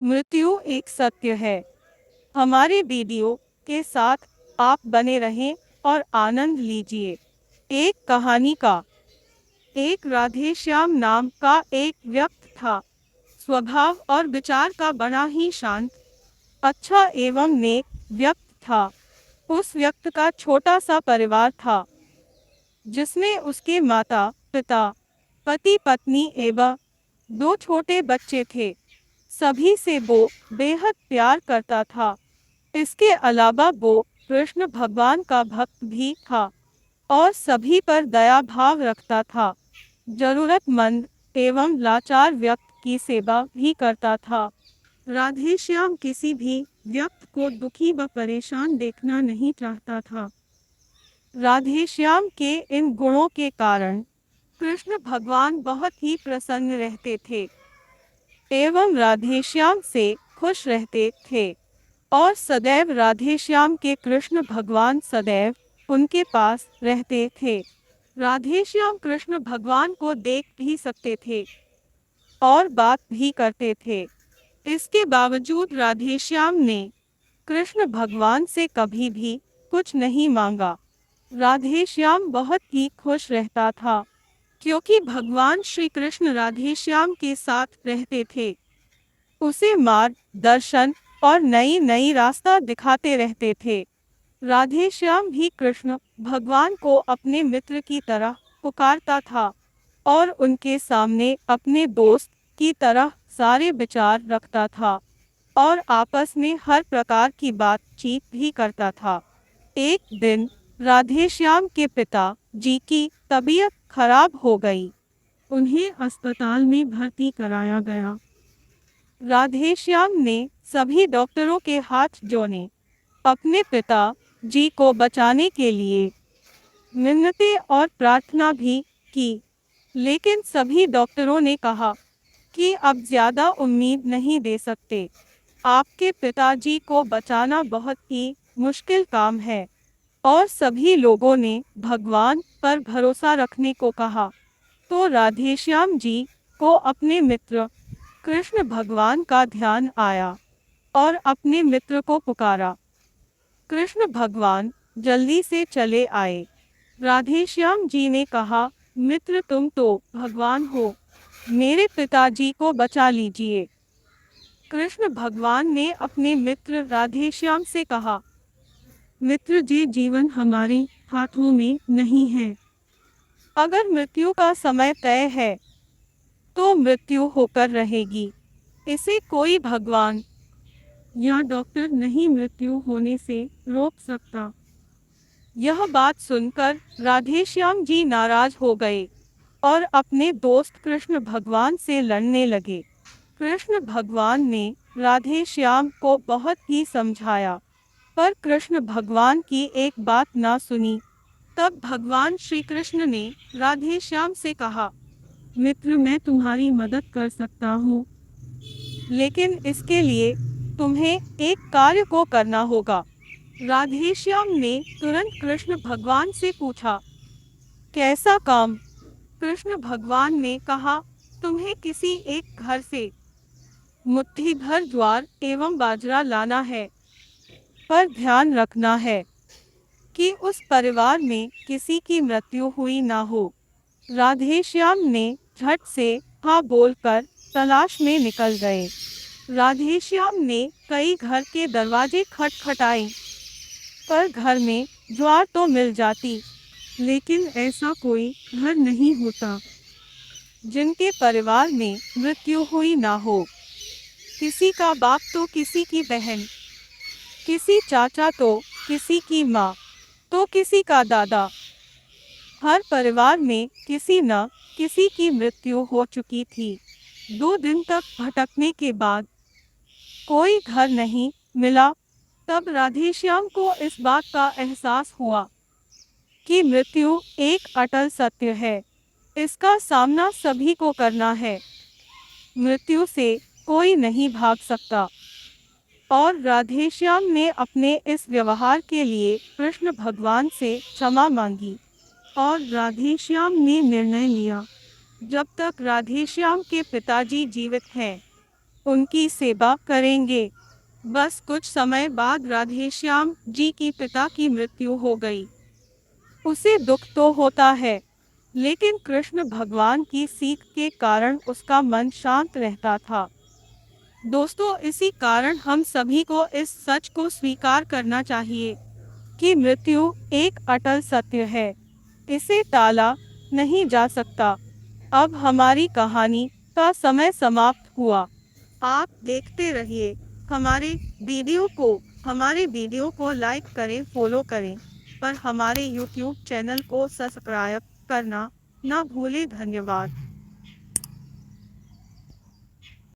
मृत्यु एक सत्य है। हमारे वीडियो के साथ आप बने रहें और आनंद लीजिए। एक कहानी का। एक राधेश्याम नाम का एक व्यक्ति था। स्वभाव और विचार का बड़ा ही शांत, अच्छा एवं नेक व्यक्ति था। उस व्यक्ति का छोटा सा परिवार था, जिसमें उसके माता पिता, पति पत्नी एवं दो छोटे बच्चे थे। सभी से वो बेहद प्यार करता था। इसके अलावा वो कृष्ण भगवान का भक्त भी था और सभी पर दया भाव रखता था। जरूरतमंद एवं लाचार व्यक्ति की सेवा भी करता था। राधेश्याम किसी भी व्यक्ति को दुखी व परेशान देखना नहीं चाहता था। राधेश्याम के इन गुणों के कारण कृष्ण भगवान बहुत ही प्रसन्न रहते थे एवं राधेश्याम से खुश रहते थे और सदैव राधेश्याम के कृष्ण भगवान सदैव उनके पास रहते थे। राधेश्याम कृष्ण भगवान को देख भी सकते थे और बात भी करते थे। इसके बावजूद राधेश्याम ने कृष्ण भगवान से कभी भी कुछ नहीं मांगा। राधेश्याम बहुत ही खुश रहता था, क्योंकि भगवान श्री कृष्ण राधेश्याम के साथ रहते थे। उसे मार्ग दर्शन और नई नई रास्ता दिखाते रहते थे। राधेश्याम भी कृष्ण भगवान को अपने मित्र की तरह पुकारता था और उनके सामने अपने दोस्त की तरह सारे विचार रखता था और आपस में हर प्रकार की बातचीत भी करता था। एक दिन राधेश्याम के पिता जी की तबीयत खराब हो गई। उन्हें अस्पताल में भर्ती कराया गया। राधेश्याम ने सभी डॉक्टरों के हाथ जोड़े, अपने पिता जी को बचाने के लिए मिन्नतें और प्रार्थना भी की। लेकिन सभी डॉक्टरों ने कहा कि अब ज्यादा उम्मीद नहीं दे सकते। आपके पिताजी को बचाना बहुत ही मुश्किल काम है और सभी लोगों ने भगवान पर भरोसा रखने को कहा। तो राधेश्याम जी को अपने मित्र कृष्ण भगवान का ध्यान आया और अपने मित्र को पुकारा। कृष्ण भगवान जल्दी से चले आए। राधेश्याम जी ने कहा, मित्र तुम तो भगवान हो, मेरे पिताजी को बचा लीजिए। कृष्ण भगवान ने अपने मित्र राधेश्याम से कहा, मित्र जी, जीवन हमारे हाथों में नहीं है। अगर मृत्यु का समय तय है तो मृत्यु होकर रहेगी। इसे कोई भगवान या डॉक्टर नहीं मृत्यु होने से रोक सकता। यह बात सुनकर राधेश्याम जी नाराज हो गए और अपने दोस्त कृष्ण भगवान से लड़ने लगे। कृष्ण भगवान ने राधेश्याम को बहुत ही समझाया, पर कृष्ण भगवान की एक बात ना सुनी। तब भगवान श्री कृष्ण ने राधेश्याम से कहा, मित्र, मैं तुम्हारी मदद कर सकता हूँ, लेकिन इसके लिए तुम्हें एक कार्य को करना होगा। राधेश्याम ने तुरंत कृष्ण भगवान से पूछा, कैसा काम? कृष्ण भगवान ने कहा, तुम्हें किसी एक घर से मुट्ठी भर ज्वार एवं बाजरा लाना है, पर ध्यान रखना है कि उस परिवार में किसी की मृत्यु हुई ना हो। राधेश्याम ने झट से हाँ बोलकर तलाश में निकल गए। राधेश्याम ने कई घर के दरवाजे खटखटाए, पर घर में ज्वार तो मिल जाती, लेकिन ऐसा कोई घर नहीं होता जिनके परिवार में मृत्यु हुई ना हो। किसी का बाप तो किसी की बहन, किसी चाचा तो किसी की माँ, तो किसी का दादा। हर परिवार में किसी न किसी की मृत्यु हो चुकी थी। 2 दिन तक भटकने के बाद कोई घर नहीं मिला। तब राधेश्याम को इस बात का एहसास हुआ कि मृत्यु एक अटल सत्य है। इसका सामना सभी को करना है। मृत्यु से कोई नहीं भाग सकता। और राधेश्याम ने अपने इस व्यवहार के लिए कृष्ण भगवान से क्षमा मांगी और राधेश्याम ने निर्णय लिया, जब तक राधेश्याम के पिताजी जीवित हैं उनकी सेवा करेंगे। बस कुछ समय बाद राधेश्याम जी की पिता की मृत्यु हो गई। उसे दुख तो होता है, लेकिन कृष्ण भगवान की सीख के कारण उसका मन शांत रहता था। दोस्तों, इसी कारण हम सभी को इस सच को स्वीकार करना चाहिए कि मृत्यु एक अटल सत्य है। इसे टाला नहीं जा सकता। अब हमारी कहानी का समय समाप्त हुआ। आप देखते रहिए हमारे हमारे वीडियो को लाइक करें, फॉलो करें, पर हमारे YouTube चैनल को सब्सक्राइब करना ना भूलें। धन्यवाद।